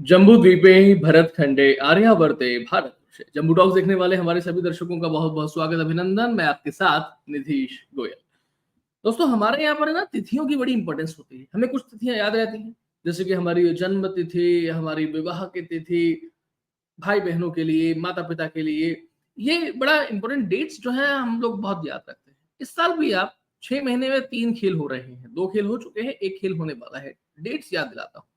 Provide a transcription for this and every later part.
जम्बू द्वीपे भरत खंडे आर्यावर्ते भारत वर्षे। जम्बू टॉक्स देखने वाले हमारे सभी दर्शकों का बहुत बहुत स्वागत, अभिनंदन। मैं आपके साथ निधीश गोयल। दोस्तों, हमारे यहाँ पर ना तिथियों की बड़ी इंपॉर्टेंस होती है। हमें कुछ तिथियां याद रहती हैं, जैसे कि हमारी जन्म तिथि, हमारी विवाह की तिथि, भाई बहनों के लिए, माता पिता के लिए। ये बड़ा इंपॉर्टेंट डेट्स जो है हम लोग बहुत याद रखते हैं। इस साल भी आप 6 महीने में 3 खेल हो रहे हैं, 2 खेल हो चुके हैं, 1 खेल होने वाला है। डेट्स याद दिलाता हूँ।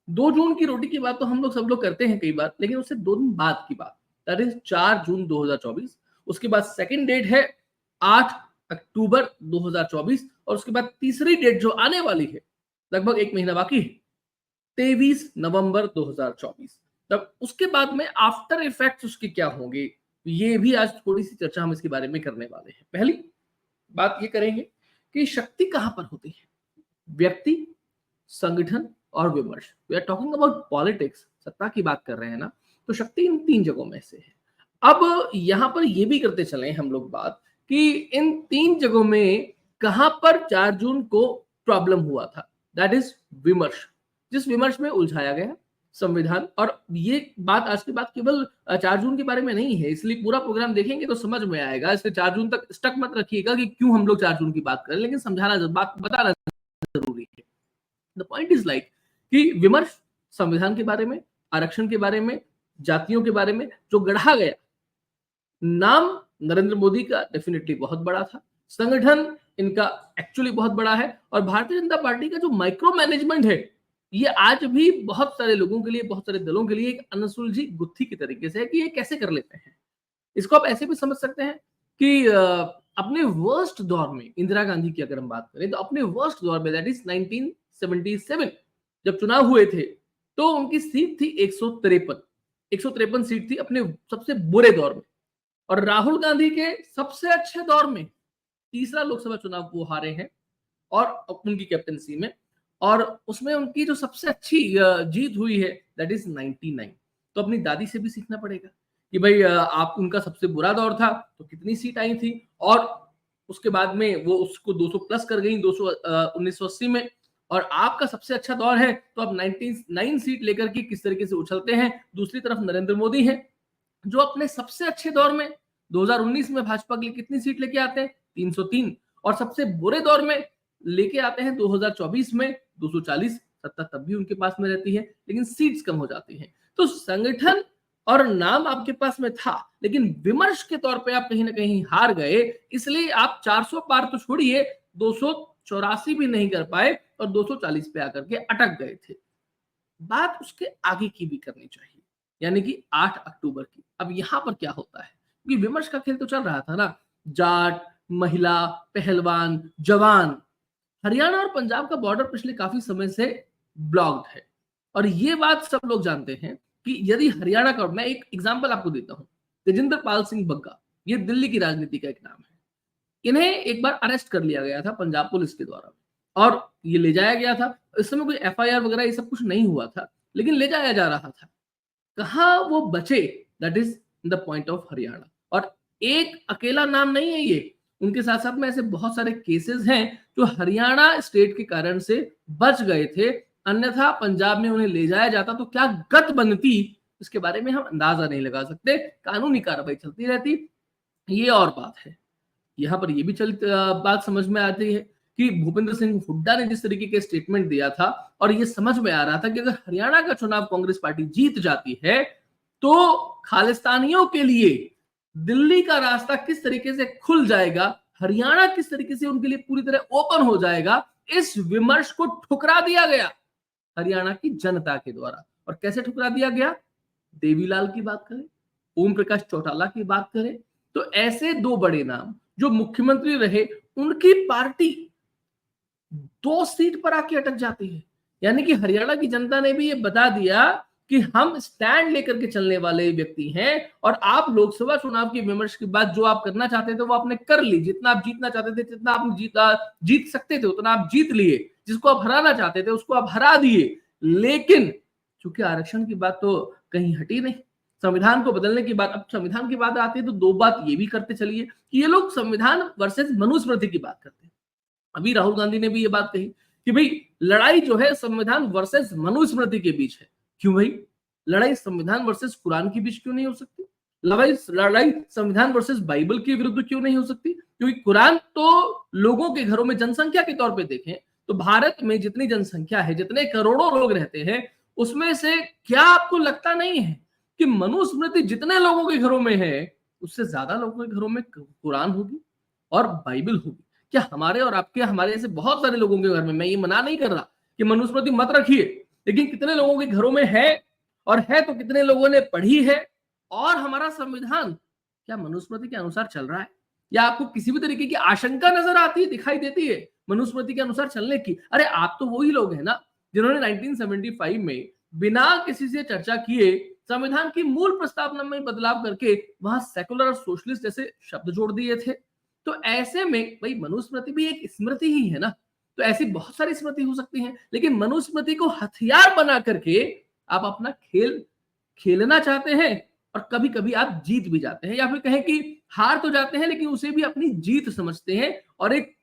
2 जून की रोटी की बात तो हम लोग सब लोग करते हैं कई बार, लेकिन उससे 2 दिन बाद की बात, दैट इज 4 जून 2024। उसके बाद सेकंड डेट है 8 अक्टूबर 2024, और उसके बाद तीसरी डेट जो आने वाली है, लगभग 1 महीना बाकी है, 23 नवंबर 2024। तब उसके बाद में आफ्टर इफेक्ट्स उसके क्या होंगे, ये भी आज थोड़ी सी चर्चा हम इसके बारे में करने वाले हैं। पहली बात ये करेंगे कि शक्ति कहां पर होती है। व्यक्ति, संगठन और विमर्श। We are talking about politics, सत्ता की बात कर रहे हैं ना, तो शक्ति इन 3 जगहों में से है। अब यहां पर ये भी करते चले हम लोग बात कि इन 3 जगहों में कहां पर 4 जून को प्रॉब्लम हुआ था, दैट इज विमर्श। जिस विमर्श में उलझाया गया संविधान, और ये बात आज की बात केवल 4 जून के बारे में नहीं है, इसलिए पूरा प्रोग्राम देखेंगे तो समझ में आएगा। इसलिए 4 जून तक स्टक मत रखिएगा कि क्यों हम लोग 4 जून की बात करें, लेकिन समझाना बात बताना जरूरी है। द पॉइंट इज लाइक कि विमर्श संविधान के बारे में, आरक्षण के बारे में, जातियों के बारे में जो गढ़ा गया। नाम नरेंद्र मोदी का डेफिनेटली बहुत बड़ा था, संगठन इनका एक्चुअली बहुत बड़ा है, और भारतीय जनता पार्टी का जो माइक्रो मैनेजमेंट है, ये आज भी बहुत सारे लोगों के लिए, बहुत सारे दलों के लिए एक अनसुलझी गुत्थी की तरीके से है कि ये कैसे कर लेते हैं। इसको आप ऐसे भी समझ सकते हैं कि अपने वर्स्ट दौर में इंदिरा गांधी की अगर हम बात करें, तो अपने वर्स्ट दौर में, दैट इज 1977, जब चुनाव हुए थे, तो उनकी सीट थी 153 सीट थी अपने सबसे बुरे दौर में। और राहुल गांधी के सबसे अच्छे दौर में तीसरा लोकसभा चुनाव वो हारे हैं, और उनकी कैप्टनसी में, और उसमें उनकी जो सबसे अच्छी जीत हुई है, दैट इज 99। तो अपनी दादी से भी सीखना पड़ेगा कि भाई आप, उनका सबसे बुरा दौर था तो कितनी सीट आई थी, और उसके बाद में वो उसको 200 प्लस कर गई 1980 में, और आपका सबसे अच्छा दौर है तो आप 99 सीट लेकर के किस तरीके से उछलते हैं। दूसरी तरफ नरेंद्र मोदी है, जो अपने सबसे अच्छे दौर में 2019 में भाजपा के लिए कितनी सीट लेके आते हैं, 303, और सबसे बुरे दौर में लेके आते हैं 2024 में 240। सत्ता तब भी उनके पास में रहती है, लेकिन सीट्स कम हो जाती हैं। तो संगठन और नाम आपके पास में था, लेकिन विमर्श के तौर पे आप कहीं ना कहीं हार गए, इसलिए आप 400 पार तो छोड़िए, 284 भी नहीं कर पाए, और 240 पे आकर के अटक गए थे। बात उसके आगे की भी करनी चाहिए, यानी कि 8 अक्टूबर की। अब यहां पर क्या होता है, क्योंकि विमर्श का खेल तो चल रहा था ना, जाट, महिला, पहलवान, जवान। हरियाणा और पंजाब का बॉर्डर पिछले काफी समय से ब्लॉक्ड है, और ये बात सब लोग जानते हैं कि यदि हरियाणा का, मैं एक एग्जांपल आपको देता हूं, तेजिंदर पाल सिंह बग्गा, ये दिल्ली की राजनीति का एक नाम है। इन्हें एक बार अरेस्ट कर लिया गया था पंजाब पुलिस के द्वारा, और ये ले जाया गया था। इस समय कोई एफआईआर वगैरह ये सब कुछ नहीं हुआ था, लेकिन ले जाया जा रहा था। कहाँ वो बचे, that is the point of Haryana. और एक अकेला नाम नहीं है ये, उनके साथ साथ में ऐसे बहुत सारे केसेस हैं जो हरियाणा स्टेट के कारण से बच गए थे, अन्यथा पंजाब में उन्हें ले जाया जाता तो क्या गत बनती, इसके बारे में हम अंदाजा नहीं लगा सकते। कानूनी कार्रवाई चलती रहती, ये और बात है। यहाँ पर ये भी बात समझ में आती है कि भूपेंद्र सिंह हुड्डा ने जिस तरीके के स्टेटमेंट दिया था, और ये समझ में आ रहा था कि अगर हरियाणा का चुनाव कांग्रेस पार्टी जीत जाती है, तो खालिस्तानियों के लिए दिल्ली का रास्ता किस तरीके से खुल जाएगा, हरियाणा किस तरीके से उनके लिए पूरी तरह ओपन हो जाएगा, इस विमर्श को ठुकरा दिया गया हरियाणा की जनता के द्वारा। और कैसे ठुकरा दिया गया, देवीलाल की बात करें, ओम प्रकाश चौटाला की बात करें, तो ऐसे 2 बड़े नाम जो मुख्यमंत्री रहे, उनकी पार्टी 2 सीट पर आके अटक जाती है। यानी कि हरियाणा की जनता ने भी ये बता दिया कि हम स्टैंड लेकर के चलने वाले व्यक्ति हैं, और आप लोकसभा चुनाव की विमर्श के बाद जो आप करना चाहते थे वो आपने कर ली। जितना आप जीतना चाहते थे, जितना आप जीत सकते थे, उतना आप जीत लिए। जिसको आप हराना चाहते थे उसको आप हरा दिए। लेकिन चूंकि आरक्षण की बात तो कहीं हटी नहीं, संविधान को बदलने की बात, अब संविधान की बात आती है तो 2 बात ये भी करते चलिए कि ये लोग संविधान वर्सेस मनुस्मृति की बात करते हैं। अभी राहुल गांधी ने भी ये बात कही कि भाई लड़ाई जो है संविधान वर्सेस मनुस्मृति के बीच है। क्यों भाई, लड़ाई संविधान वर्सेस कुरान के बीच क्यों नहीं हो सकती? लड़ाई संविधान वर्सेस बाइबल के विरुद्ध क्यों नहीं हो सकती? क्योंकि कुरान तो लोगों के घरों में जनसंख्या के तौर पे देखें तो भारत में जितनी जनसंख्या है, जितने करोड़ों लोग रहते हैं, उसमें से क्या आपको लगता नहीं है कि मनुस्मृति जितने लोगों के घरों में है, उससे ज्यादा लोगों के घरों में कुरान होगी और बाइबल होगी? क्या हमारे और आपके, हमारे ऐसे बहुत सारे लोगों के घर में, मैं ये मना नहीं कर रहा कि मनुस्मृति मत रखिए, लेकिन कितने लोगों के घरों में है, और है तो कितने लोगों ने पढ़ी है? और हमारा संविधान क्या मनुस्मृति के अनुसार चल रहा है? या आपको किसी भी तरीके की आशंका नजर आती है, दिखाई देती है मनुस्मृति के अनुसार चलने की? अरे आप तो वही लोग हैं ना जिन्होंने 1975 में बिना किसी से चर्चा किए संविधान की मूल प्रस्तावना में बदलाव करके वहां सेकुलर और सोशलिस्ट जैसे शब्द जोड़ दिए थे। तो ऐसे में भाई मनुस्मृति भी एक स्मृति ही है ना। तो ऐसी बहुत सारी स्मृति हो सकती हैं, लेकिन मनुस्मृति को हथियार बना करके आप अपना खेल खेलना चाहते हैं, और कभी कभी आप जीत भी जाते हैं, या फिर कहें कि हार तो जाते हैं लेकिन उसे भी अपनी जीत समझते हैं और एक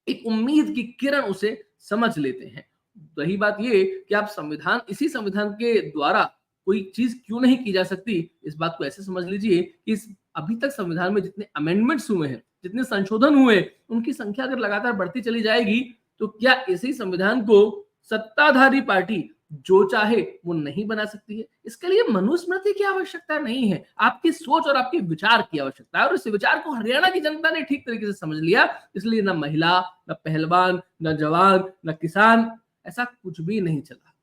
एक उम्मीद की किरण उसे समझ लेते हैं। रही बात ये कि आप संविधान, इसी संविधान के द्वारा कोई चीज क्यों नहीं की जा सकती, इस बात को ऐसे समझ लीजिए कि इस अभी तक संविधान में जितने अमेंडमेंट्स हुए हैं, जितने संशोधन हुए, उनकी संख्या अगर लगातार बढ़ती चली जाएगी तो क्या इसी संविधान को सत्ताधारी पार्टी जो चाहे वो नहीं बना सकती है? इसके लिए मनुस्मृति की आवश्यकता नहीं है, आपकी सोच और आपके विचार की आवश्यकता है, और इस विचार को हरियाणा की जनता ने ठीक तरीके से समझ लिया। इसलिए ना महिला, ना पहलवान, ना जवान, ना किसान, ऐसा कुछ भी नहीं चला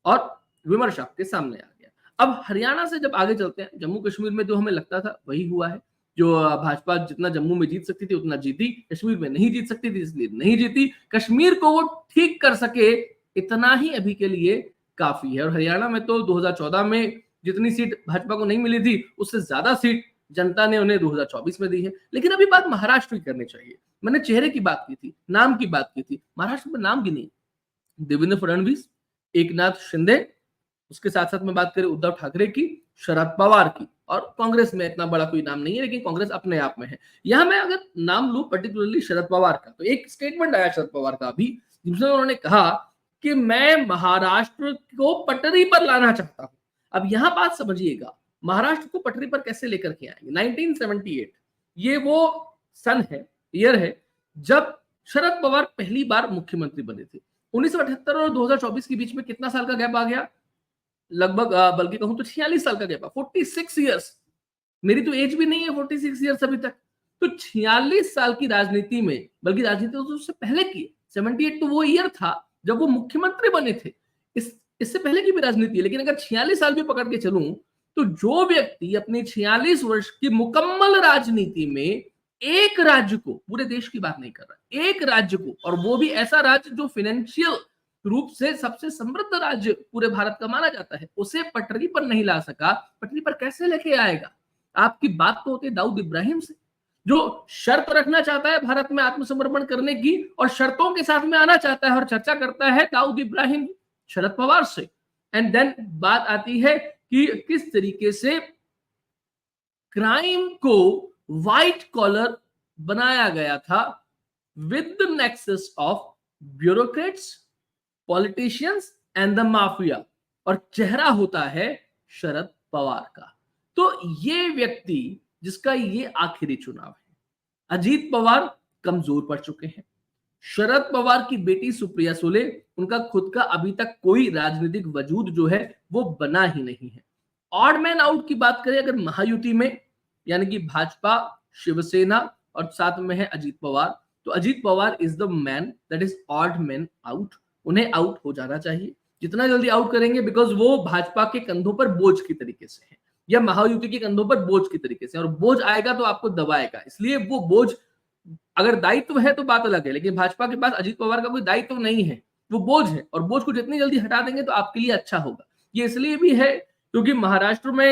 और विमर्श आपके सामने आ गया। अब हरियाणा से जब आगे चलते हैं, जम्मू कश्मीर में जो हमें लगता था वही हुआ है। जो भाजपा जितना जम्मू में जीत सकती थी उतना जीती, कश्मीर में नहीं जीत सकती थी इसलिए नहीं जीती। कश्मीर को वो ठीक कर सके इतना ही अभी के लिए काफी है। और हरियाणा में तो 2014 में जितनी सीट भाजपा को नहीं मिली थी, उससे ज्यादा सीट जनता ने उन्हें 2024 में दी है। लेकिन अभी बात महाराष्ट्र की करनी चाहिए। मैंने चेहरे की बात की थी, नाम की बात की थी, महाराष्ट्र में नाम की नहीं। देवेंद्र फडणवीस, एकनाथ शिंदे, उसके साथ साथ में बात करें उद्धव ठाकरे की, शरद पवार की, और कांग्रेस में इतना बड़ा कोई नाम नहीं है, लेकिन कांग्रेस अपने आप में है। यहां मैं अगर नाम लूं पर्टिकुलरली शरद पवार का, तो एक स्टेटमेंट आया शरद पवार का अभी, जिसमें उन्होंने कहा कि मैं महाराष्ट्र को पटरी पर लाना चाहता हूं। अब यहां बात समझिएगा, महाराष्ट्र को पटरी पर कैसे लेकर के आएंगे? 1978 ये वो सन है, ईयर है जब शरद पवार पहली बार मुख्यमंत्री बने थे। 1978 और 2024 के बीच में कितना साल का गैप आ गया? लगभग बल्कि कहूं तो 46 साल का गैप, 46 ईयर्स। मेरी तो एज भी नहीं है 46 ईयर्स अभी तक। तो 46 साल की राजनीति में, बल्कि राजनीति तो उससे पहले की, 78 तो वो ईयर था जब वो मुख्यमंत्री बने थे। इससे पहले की भी राजनीति है, लेकिन अगर 46 साल भी पकड़ के चलूं तो जो व्यक्ति अपनी 46 वर्ष की मुकम्मल राजनीति में एक राज्य को, पूरे देश की बात नहीं कर रहा, एक राज्य को, और वो भी ऐसा राज्य जो फाइनेंशियल रूप से सबसे समृद्ध राज्य पूरे भारत का माना जाता है, उसे पटरी पर नहीं ला सका, पटरी पर कैसे लेके आएगा? आपकी बात तो होती है दाऊद इब्राहिम से, जो शर्त रखना चाहता है भारत में आत्मसमर्पण करने की, और शर्तों के साथ में आना चाहता है और चर्चा करता है दाऊद इब्राहिम शरद पवार से। एंड देन बात आती है कि किस तरीके से क्राइम को व्हाइट कॉलर बनाया गया था with the nexus of bureaucrats, politicians and the mafia, और चेहरा होता है शरद पवार का। तो ये व्यक्ति जिसका ये आखिरी चुनाव है, अजीत पवार कमजोर पड़ चुके हैं, शरद पवार की बेटी सुप्रिया सुले, उनका खुद का अभी तक कोई राजनीतिक वजूद जो है वो बना ही नहीं है। ऑड मैन आउट की बात करें अगर महायुति में, यानी कि भाजपा, शिवसेना और साथ में है अजीत पवार, तो Ajit Pawar is the man that is odd man out. उन्हें आउट हो जाना चाहिए, जितना जल्दी आउट करेंगे, बिकॉज वो भाजपा के कंधों पर बोझ की तरीके से है, या महायुति के कंधों पर बोझ की तरीके से, और बोझ आएगा तो आपको दबाएगा। इसलिए वो बोझ, अगर दायित्व है तो बात अलग है, लेकिन भाजपा के पास अजीत पवार का कोई दायित्व नहीं है, वो बोझ है, और बोझ को जितनी जल्दी हटा देंगे तो आपके लिए अच्छा होगा। ये इसलिए भी है क्योंकि महाराष्ट्र में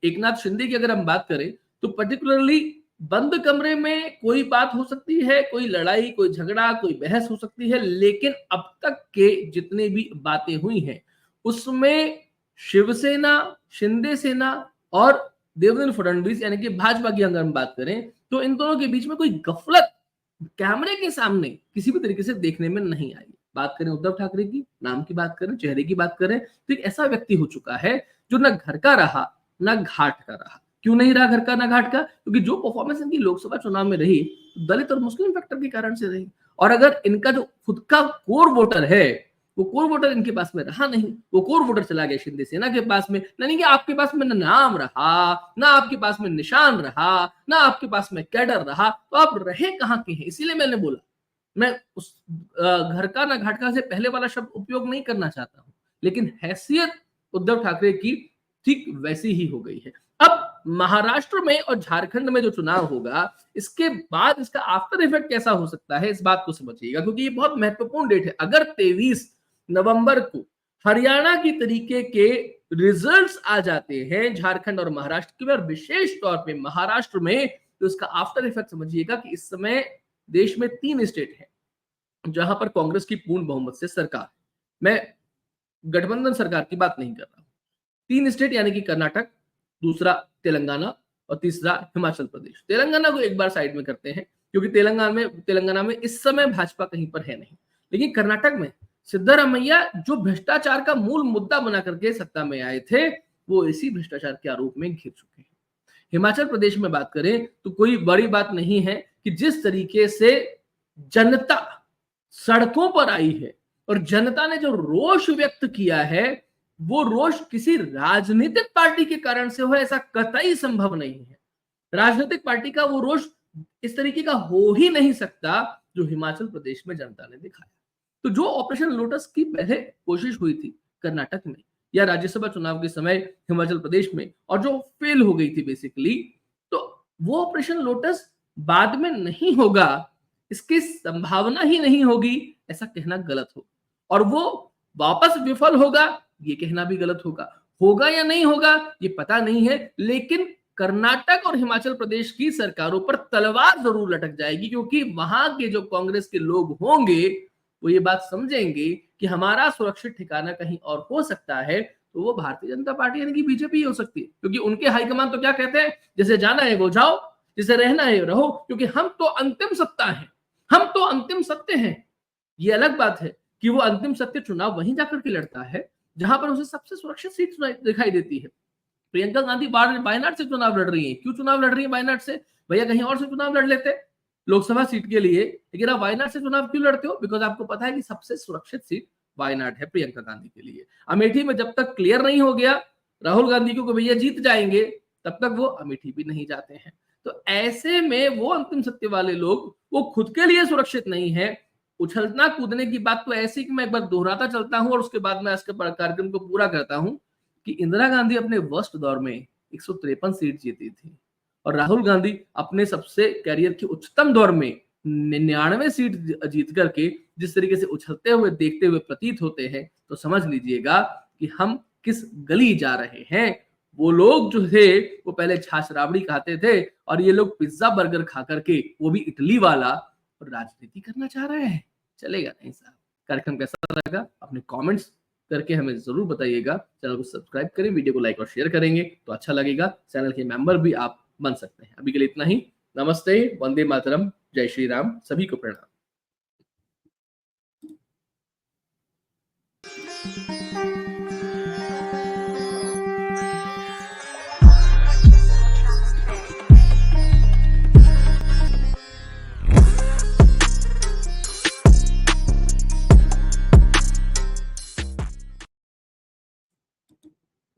एकनाथ शिंदे की अगर हम बात करें तो पर्टिकुलरली बंद कमरे में कोई बात हो सकती है, कोई लड़ाई, कोई झगड़ा, कोई बहस हो सकती है, लेकिन अब तक के जितने भी बातें हुई हैं उसमें शिवसेना, शिंदे सेना और देवेंद्र फडणवीस यानी कि भाजपा की अगर हम बात करें तो इन दोनों के बीच में कोई गफलत कैमरे के सामने किसी भी तरीके से देखने में नहीं आई। बात करें उद्धव ठाकरे की, नाम की बात करें, चेहरे की बात करें, तो एक ऐसा व्यक्ति हो चुका है जो ना घर का रहा ना घाट का रहा। क्यों नहीं रहा घर का ना घाट का? क्योंकि जो परफॉर्मेंस इनकी लोकसभा चुनाव में रही, दलित और मुस्लिम फैक्टर के कारण से रही। और अगर इनका जो खुद का कोर वोटर है, वो कोर वोटर इनके पास में रहा नहीं, वो कोर वोटर चला गया शिंदे सेना के पास में। नहीं कि आपके पास में ना नाम रहा, ना आपके पास में निशान रहा, ना आपके पास में कैडर रहा, तो आप रहे कहां के हैं? इसीलिए मैंने बोला, मैं उस घर का ना घाट का से पहले वाला शब्द उपयोग नहीं करना चाहता हूं, लेकिन हैसियत उद्धव ठाकरे की ठीक वैसी ही हो गई है। अब महाराष्ट्र में और झारखंड में जो चुनाव होगा, इसके बाद इसका आफ्टर इफेक्ट कैसा हो सकता है, इस बात को समझिएगा, क्योंकि ये बहुत महत्वपूर्ण डेट है। अगर 23 नवंबर को हरियाणा की तरीके के रिजल्ट्स आ जाते हैं झारखंड और महाराष्ट्र के, और विशेष तौर पे महाराष्ट्र में, तो इसका आफ्टर इफेक्ट समझिएगा कि इस समय देश में 3 स्टेट हैं जहां पर कांग्रेस की पूर्ण बहुमत से सरकार। मैं गठबंधन सरकार की बात नहीं कर रहा हूं। 3 स्टेट यानी कि कर्नाटक, दूसरा तेलंगाना और तीसरा हिमाचल प्रदेश। तेलंगाना को एक बार साइड में करते हैं, क्योंकि तेलंगाना में इस समय भाजपा कहीं पर है नहीं। लेकिन कर्नाटक में सिद्धरामैया जो भ्रष्टाचार का मूल मुद्दा बना करके सत्ता में आए थे, वो इसी भ्रष्टाचार के आरोप में घिर चुके हैं। हिमाचल प्रदेश में बात करें तो कोई बड़ी बात नहीं है कि जिस तरीके से जनता सड़कों पर आई है और जनता ने जो रोष व्यक्त किया है, वो रोष किसी राजनीतिक पार्टी के कारण से हो, ऐसा कतई संभव नहीं है। राजनीतिक पार्टी का वो रोष इस तरीके का हो ही नहीं सकता जो हिमाचल प्रदेश में जनता ने दिखाया। तो जो ऑपरेशन लोटस की पहले कोशिश हुई थी कर्नाटक में या राज्यसभा चुनाव के समय हिमाचल प्रदेश में, और जो फेल हो गई थी बेसिकली, तो वो ऑपरेशन लोटस बाद में नहीं होगा, इसकी संभावना ही नहीं होगी, ऐसा कहना गलत होगा। और वो वापस विफल होगा, ये कहना भी गलत होगा। होगा या नहीं होगा ये पता नहीं है, लेकिन कर्नाटक और हिमाचल प्रदेश की सरकारों पर तलवार जरूर लटक जाएगी, क्योंकि वहां के जो कांग्रेस के लोग होंगे वो ये बात समझेंगे कि हमारा सुरक्षित ठिकाना कहीं और हो सकता है, तो वो भारतीय जनता पार्टी यानी कि बीजेपी हो सकती है। क्योंकि उनके हाईकमान तो क्या कहते हैं, जैसे जाना है वो जाओ, जिसे रहना है रहो, क्योंकि हम तो अंतिम सत्ता है, हम तो अंतिम सत्य हैं। ये अलग बात है कि वो अंतिम सत्य चुनाव वहीं जाकर के लड़ता है जहां पर उसे सबसे सुरक्षित सीट दिखाई देती है। प्रियंका गांधी वायनाड से चुनाव लड़ रही है। क्यों चुनाव लड़ रही है वायनाड से? भैया कहीं और से चुनाव लड़ लेते लोकसभा सीट के लिए, लेकिन आप वायनाड से चुनाव क्यों लड़ते हो? बिकॉज आपको पता है कि सबसे सुरक्षित सीट वायनाड है प्रियंका गांधी के लिए। अमेठी में जब तक क्लियर नहीं हो गया राहुल गांधी को भैया जीत जाएंगे, तब तक वो अमेठी भी नहीं जाते हैं। तो ऐसे में वो अंतिम सत्य वाले लोग वो खुद के लिए सुरक्षित नहीं है। उछलना कूदने की बात तो ऐसी कि मैं एक बार दोहराता चलता हूं और उसके बाद मैं इसके कार्यक्रम को पूरा करता हूं कि इंदिरा गांधी अपने वर्स्ट दौर में 153 सीट जीती थी, और राहुल गांधी अपने सबसे कैरियर के उच्चतम दौर में 99 सीट जीत करके जिस तरीके से उछलते हुए देखते हुए प्रतीत होते हैं, तो समझ लीजिएगा कि हम किस गली जा रहे हैं। वो लोग जो थे वो पहले छाछ राबड़ी खाते थे, और ये लोग पिज्जा बर्गर खा करके, वो भी इटली वाला, और राजनीति करना चाह रहे हैं। चलेगा नहीं साहब। कार्यक्रम कैसा लगा अपने कमेंट्स करके हमें जरूर बताइएगा। चैनल को सब्सक्राइब करें, वीडियो को लाइक और शेयर करेंगे तो अच्छा लगेगा। चैनल के मेंबर भी आप बन सकते हैं। अभी के लिए इतना ही। नमस्ते, वंदे मातरम, जय श्री राम, सभी को प्रणाम।